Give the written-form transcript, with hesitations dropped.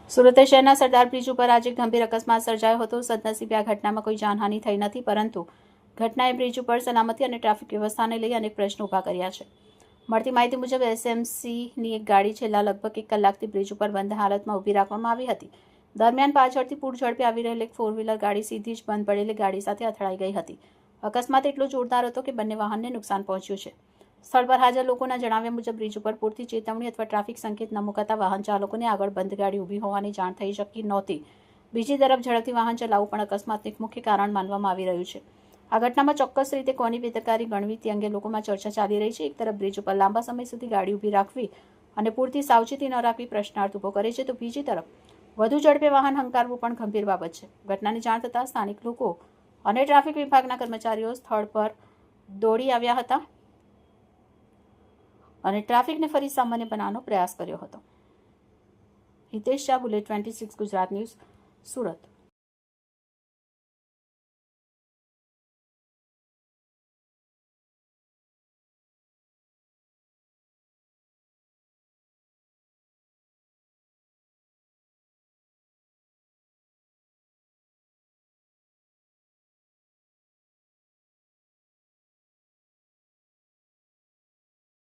સુરત શહેરના સરદાર બ્રિજ ઉપર આજે ગંભીર અકસ્માત સર્જાયો હતો. સદનસીબે આ ઘટનામાં કોઈ જાનહાનિ થઈ નથી, પરંતુ ઘટનાએ બ્રિજ ઉપર સલામતી અને ટ્રાફિક વ્યવસ્થાને લઈ અનેક પ્રશ્નો ઊભા કર્યા છે. મળતી માહિતી મુજબ એસએમસીની એક ગાડી છેલ્લા લગભગ 1 કલાકથી બ્રિજ ઉપર બંધ હાલતમાં ઊભી રાખવામાં આવી હતી. દરમિયાન પાછળથી પૂર ઝડપે આવી રહેલી એક 4-વ્હીલર ગાડી સીધી જ બંધ પડેલી ગાડી સાથે અથડાઈ ગઈ હતી. અકસ્માત એટલો જોરદાર હતો કે બંને વાહનને નુકસાન પહોંચ્યું છે. સ્થળ પર હાજર લોકોના જણાવ્યા મુજબ બ્રિજ ઉપર પૂરતી ચેતવણી અથવા ટ્રાફિક સંકેત ન મુકાતા વાહન ચાલકોને આગળ બંધ ગાડી ઊભી હોવાની જાણ થઈ શકી નહોતી. બીજી તરફ ઝડપથી વાહન ચલાવવું પણ અકસ્માતનું એક મુખ્ય કારણ માનવામાં આવી રહ્યું છે. આ ઘટનામાં ચોક્કસ રીતે કોની બેદરકારી ગણવી તે અંગે લોકોમાં ચર્ચા ચાલી રહી છે. એક તરફ બ્રિજ ઉપર લાંબા સમય સુધી ગાડી ઊભી રાખવી અને પૂરતી સાવચેતી ન રાખવી પ્રશ્નાર્થ ઊભો કરે છે, તો બીજી તરફ વધુ ઝડપે વાહન હંકારવું પણ ગંભીર બાબત છે. ઘટનાની જાણ થતાં સ્થાનિક લોકો અને ટ્રાફિક વિભાગના કર્મચારીઓ સ્થળ પર દોડી આવ્યા હતા અને ટ્રાફિકને ફરી સામાન્ય બનાવવાનો પ્રયાસ કર્યો હતો. Hitesh Shah, bullet 26 Gujarat news, Surat.